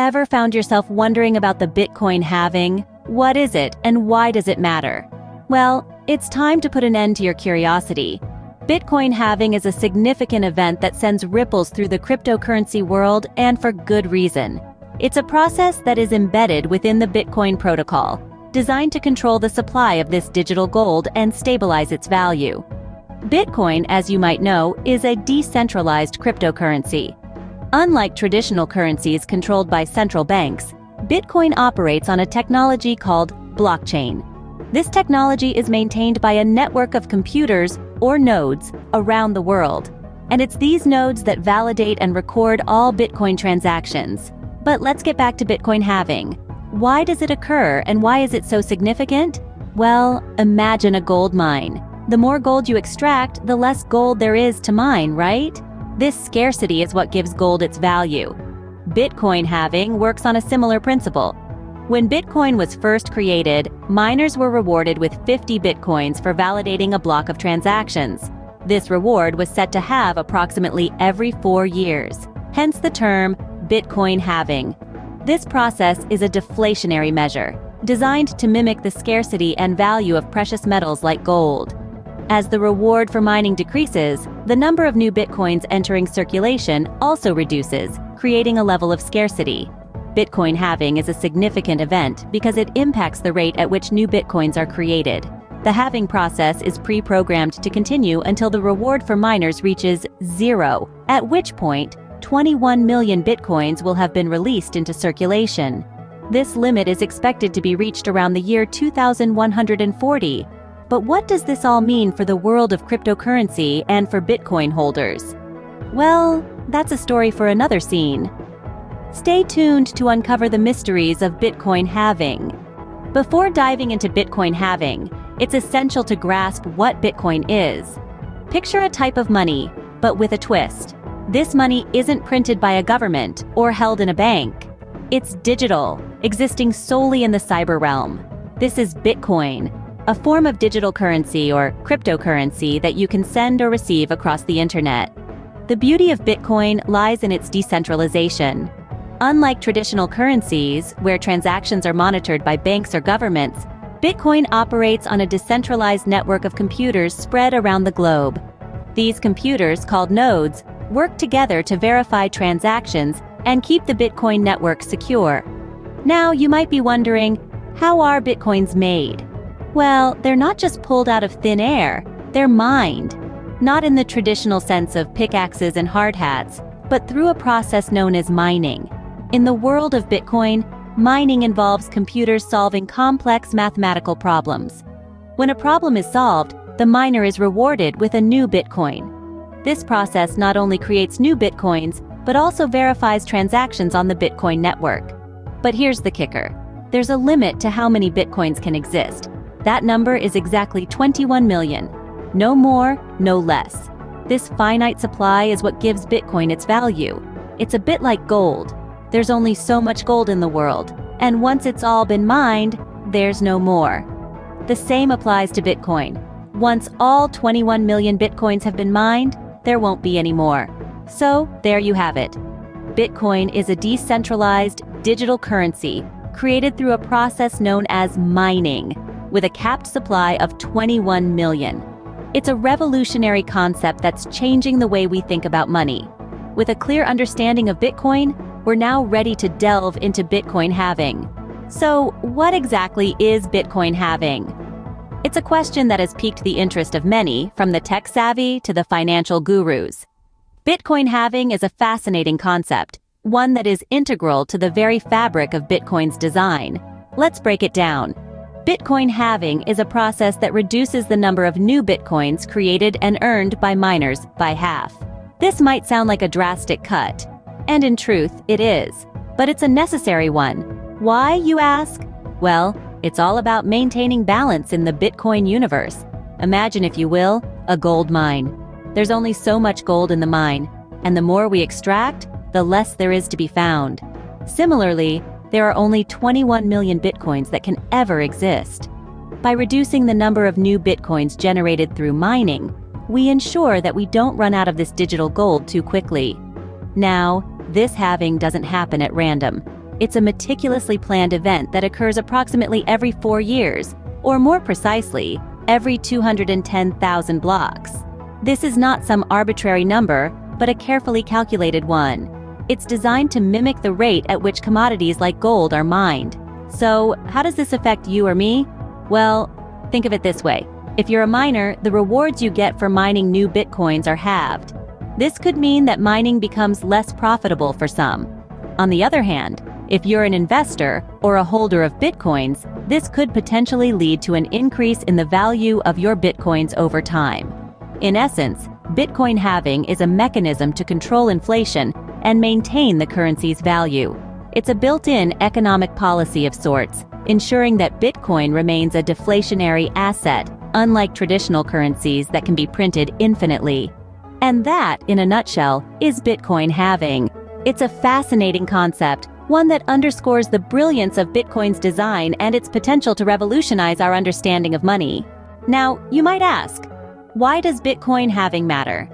ever found yourself wondering about the Bitcoin halving? What is it and why does it matter? Well, it's time to put an end to your curiosity. Bitcoin halving is a significant event that sends ripples through the cryptocurrency world, and for good reason. It's a process that is embedded within the Bitcoin protocol, designed to control the supply of this digital gold and stabilize its value. Bitcoin, as you might know, is a decentralized cryptocurrency. Unlike traditional currencies controlled by central banks, Bitcoin operates on a technology called blockchain. This technology is maintained by a network of computers, or nodes, around the world. And it's these nodes that validate and record all Bitcoin transactions. But let's get back to Bitcoin halving. Why does it occur and why is it so significant? Well, imagine a gold mine. The more gold you extract, the less gold there is to mine, right? This scarcity is what gives gold its value. Bitcoin halving works on a similar principle. When Bitcoin was first created, miners were rewarded with 50 Bitcoins for validating a block of transactions. This reward was set to halve approximately every 4 years, hence the term Bitcoin halving. This process is a deflationary measure, designed to mimic the scarcity and value of precious metals like gold. As the reward for mining decreases, the number of new Bitcoins entering circulation also reduces, creating a level of scarcity. Bitcoin halving is a significant event because it impacts the rate at which new Bitcoins are created. The halving process is pre-programmed to continue until the reward for miners reaches 0, at which point 21 million Bitcoins will have been released into circulation. This limit is expected to be reached around the year 2140. But what does this all mean for the world of cryptocurrency and for Bitcoin holders? Well, that's a story for another scene. Stay tuned to uncover the mysteries of Bitcoin halving. Before diving into Bitcoin halving, it's essential to grasp what Bitcoin is. Picture a type of money, but with a twist. This money isn't printed by a government or held in a bank. It's digital, existing solely in the cyber realm. This is Bitcoin, a form of digital currency or cryptocurrency that you can send or receive across the internet. The beauty of Bitcoin lies in its decentralization. Unlike traditional currencies, where transactions are monitored by banks or governments, Bitcoin operates on a decentralized network of computers spread around the globe. These computers, called nodes, work together to verify transactions and keep the Bitcoin network secure. Now, you might be wondering, how are Bitcoins made? Well, they're not just pulled out of thin air, they're mined. Not in the traditional sense of pickaxes and hard hats, but through a process known as mining. In the world of Bitcoin, mining involves computers solving complex mathematical problems. When a problem is solved, the miner is rewarded with a new Bitcoin. This process not only creates new Bitcoins, but also verifies transactions on the Bitcoin network. But here's the kicker. There's a limit to how many Bitcoins can exist. That number is exactly 21 million. No more, no less. This finite supply is what gives Bitcoin its value. It's a bit like gold. There's only so much gold in the world, and once it's all been mined, there's no more. The same applies to Bitcoin. Once all 21 million Bitcoins have been mined, there won't be any more. So, there you have it. Bitcoin is a decentralized, digital currency created through a process known as mining, with a capped supply of 21 million. It's a revolutionary concept that's changing the way we think about money. With a clear understanding of Bitcoin, we're now ready to delve into Bitcoin halving. So, what exactly is Bitcoin halving? It's a question that has piqued the interest of many, from the tech-savvy to the financial gurus. Bitcoin halving is a fascinating concept, one that is integral to the very fabric of Bitcoin's design. Let's break it down. Bitcoin halving is a process that reduces the number of new Bitcoins created and earned by miners by half. This might sound like a drastic cut, and in truth, it is. But it's a necessary one. Why, you ask? Well, it's all about maintaining balance in the Bitcoin universe. Imagine, if you will, a gold mine. There's only so much gold in the mine, and the more we extract, the less there is to be found. Similarly, there are only 21 million Bitcoins that can ever exist. By reducing the number of new Bitcoins generated through mining, we ensure that we don't run out of this digital gold too quickly. Now, this halving doesn't happen at random. It's a meticulously planned event that occurs approximately every 4 years, or more precisely, every 210,000 blocks. This is not some arbitrary number, but a carefully calculated one. It's designed to mimic the rate at which commodities like gold are mined. So, how does this affect you or me? Well, think of it this way. If you're a miner, the rewards you get for mining new bitcoins are halved. This could mean that mining becomes less profitable for some. On the other hand, if you're an investor or a holder of bitcoins, this could potentially lead to an increase in the value of your bitcoins over time. In essence, Bitcoin halving is a mechanism to control inflation and maintain the currency's value. It's a built-in economic policy of sorts, ensuring that Bitcoin remains a deflationary asset, unlike traditional currencies that can be printed infinitely. And that, in a nutshell, is Bitcoin halving. It's a fascinating concept, one that underscores the brilliance of Bitcoin's design and its potential to revolutionize our understanding of money. Now, you might ask, why does Bitcoin halving matter?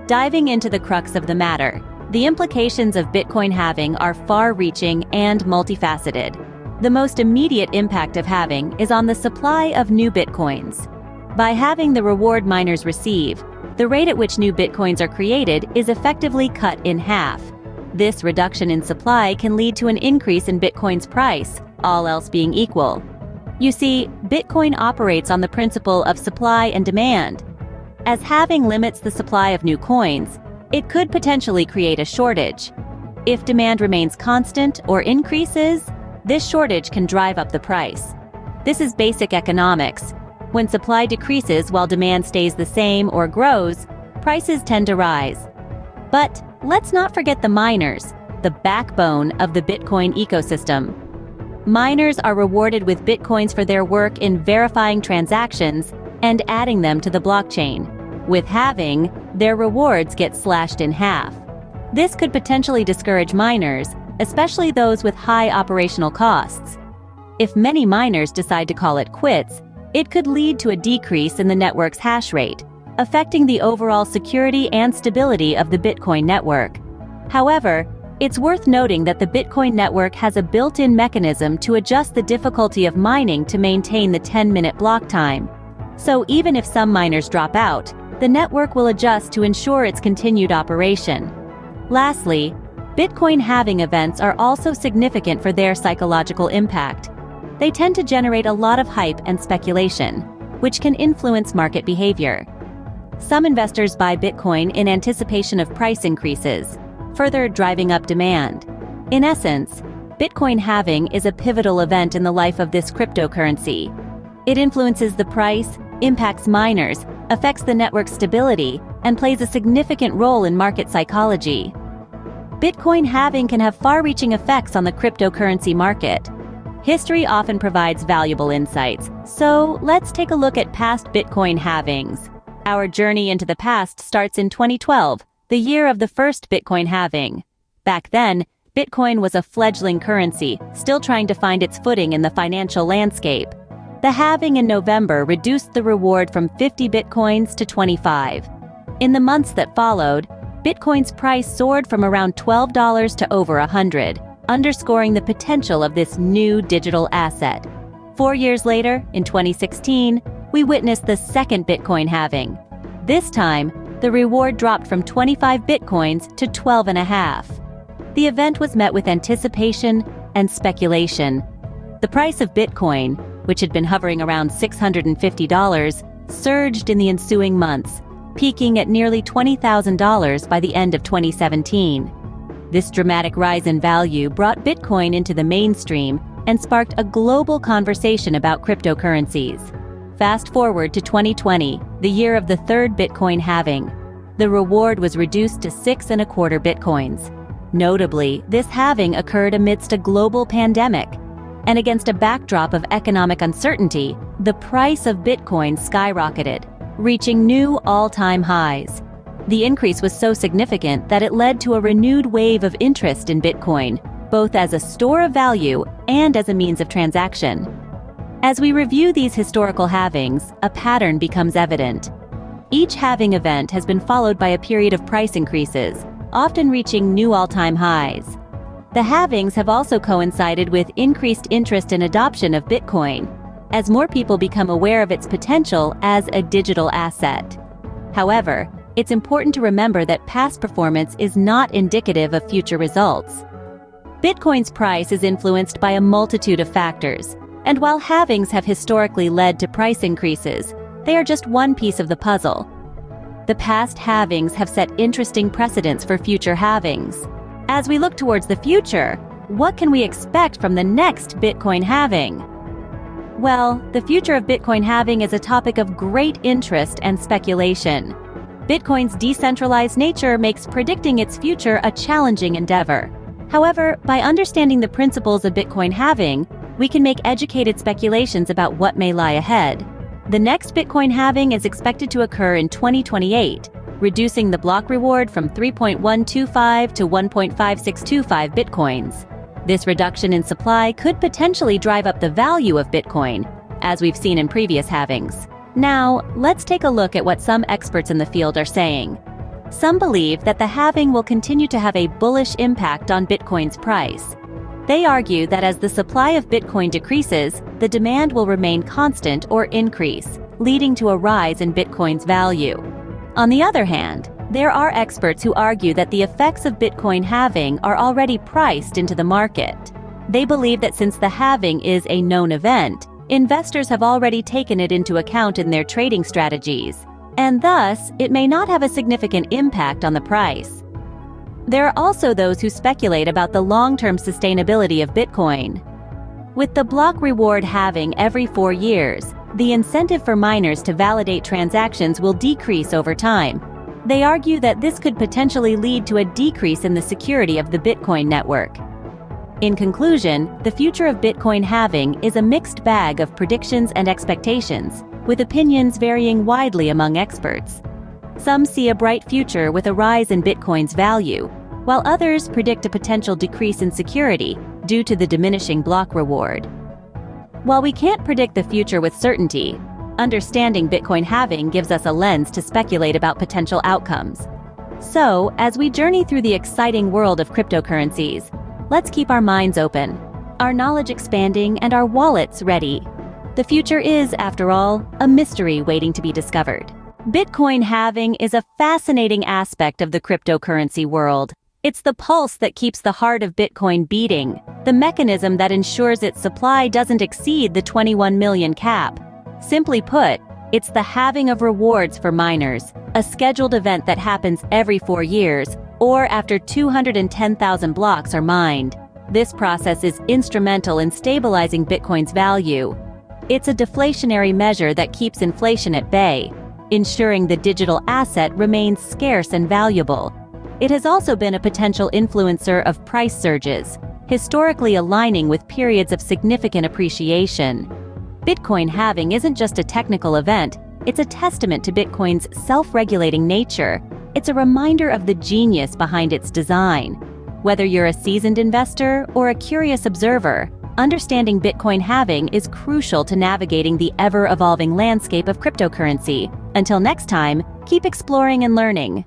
Diving into the crux of the matter, the implications of Bitcoin halving are far-reaching and multifaceted. The most immediate impact of halving is on the supply of new Bitcoins. By halving the reward miners receive, the rate at which new Bitcoins are created is effectively cut in half. This reduction in supply can lead to an increase in Bitcoin's price, all else being equal. You see, Bitcoin operates on the principle of supply and demand. As halving limits the supply of new coins, it could potentially create a shortage. If demand remains constant or increases, this shortage can drive up the price. This is basic economics. When supply decreases while demand stays the same or grows, prices tend to rise. But let's not forget the miners, the backbone of the Bitcoin ecosystem. Miners are rewarded with Bitcoins for their work in verifying transactions and adding them to the blockchain. With halving, their rewards get slashed in half. This could potentially discourage miners, especially those with high operational costs. If many miners decide to call it quits, it could lead to a decrease in the network's hash rate, affecting the overall security and stability of the Bitcoin network. However, it's worth noting that the Bitcoin network has a built-in mechanism to adjust the difficulty of mining to maintain the 10-minute block time. So even if some miners drop out, the network will adjust to ensure its continued operation. Lastly, Bitcoin halving events are also significant for their psychological impact. They tend to generate a lot of hype and speculation, which can influence market behavior. Some investors buy Bitcoin in anticipation of price increases, further driving up demand. In essence, Bitcoin halving is a pivotal event in the life of this cryptocurrency. It influences the price, impacts miners, affects the network's stability, and plays a significant role in market psychology. Bitcoin halving can have far-reaching effects on the cryptocurrency market. History often provides valuable insights, so let's take a look at past Bitcoin halvings. Our journey into the past starts in 2012, the year of the first Bitcoin halving. Back then, Bitcoin was a fledgling currency, still trying to find its footing in the financial landscape. The halving in November reduced the reward from 50 Bitcoins to 25. In the months that followed, Bitcoin's price soared from around $12 to over $100, underscoring the potential of this new digital asset. 4 years later, in 2016, we witnessed the second Bitcoin halving. This time, the reward dropped from 25 Bitcoins to 12.5. The event was met with anticipation and speculation. The price of Bitcoin, which had been hovering around $650, surged in the ensuing months, peaking at nearly $20,000 by the end of 2017. This dramatic rise in value brought Bitcoin into the mainstream and sparked a global conversation about cryptocurrencies. Fast forward to 2020, the year of the third Bitcoin halving. The reward was reduced to 6.25 Bitcoins. Notably, this halving occurred amidst a global pandemic. And against a backdrop of economic uncertainty, the price of Bitcoin skyrocketed, reaching new all-time highs. The increase was so significant that it led to a renewed wave of interest in Bitcoin, both as a store of value and as a means of transaction. As we review these historical halvings, a pattern becomes evident. Each halving event has been followed by a period of price increases, often reaching new all-time highs. The halvings have also coincided with increased interest and adoption of Bitcoin, as more people become aware of its potential as a digital asset. However, it's important to remember that past performance is not indicative of future results. Bitcoin's price is influenced by a multitude of factors, and while halvings have historically led to price increases, they are just one piece of the puzzle. The past halvings have set interesting precedents for future halvings. As we look towards the future, what can we expect from the next Bitcoin halving? Well, the future of Bitcoin halving is a topic of great interest and speculation. Bitcoin's decentralized nature makes predicting its future a challenging endeavor. However, by understanding the principles of Bitcoin halving, we can make educated speculations about what may lie ahead. The next Bitcoin halving is expected to occur in 2028, reducing the block reward from 3.125 to 1.5625 bitcoins. This reduction in supply could potentially drive up the value of Bitcoin, as we've seen in previous halvings. Now, let's take a look at what some experts in the field are saying. Some believe that the halving will continue to have a bullish impact on Bitcoin's price. They argue that as the supply of Bitcoin decreases, the demand will remain constant or increase, leading to a rise in Bitcoin's value. On the other hand, there are experts who argue that the effects of Bitcoin halving are already priced into the market. They believe that since the halving is a known event, investors have already taken it into account in their trading strategies, and thus, it may not have a significant impact on the price. There are also those who speculate about the long-term sustainability of Bitcoin. With the block reward halving every 4 years, the incentive for miners to validate transactions will decrease over time. They argue that this could potentially lead to a decrease in the security of the Bitcoin network. In conclusion, the future of Bitcoin halving is a mixed bag of predictions and expectations, with opinions varying widely among experts. Some see a bright future with a rise in Bitcoin's value, while others predict a potential decrease in security due to the diminishing block reward. While we can't predict the future with certainty, understanding Bitcoin halving gives us a lens to speculate about potential outcomes. So, as we journey through the exciting world of cryptocurrencies, let's keep our minds open, our knowledge expanding, and our wallets ready. The future is, after all, a mystery waiting to be discovered. Bitcoin halving is a fascinating aspect of the cryptocurrency world. It's the pulse that keeps the heart of Bitcoin beating, the mechanism that ensures its supply doesn't exceed the 21 million cap. Simply put, it's the halving of rewards for miners, a scheduled event that happens every 4 years, or after 210,000 blocks are mined. This process is instrumental in stabilizing Bitcoin's value. It's a deflationary measure that keeps inflation at bay, ensuring the digital asset remains scarce and valuable. It has also been a potential influencer of price surges, historically aligning with periods of significant appreciation. Bitcoin halving isn't just a technical event, it's a testament to Bitcoin's self-regulating nature. It's a reminder of the genius behind its design. Whether you're a seasoned investor or a curious observer, understanding Bitcoin halving is crucial to navigating the ever-evolving landscape of cryptocurrency. Until next time, keep exploring and learning.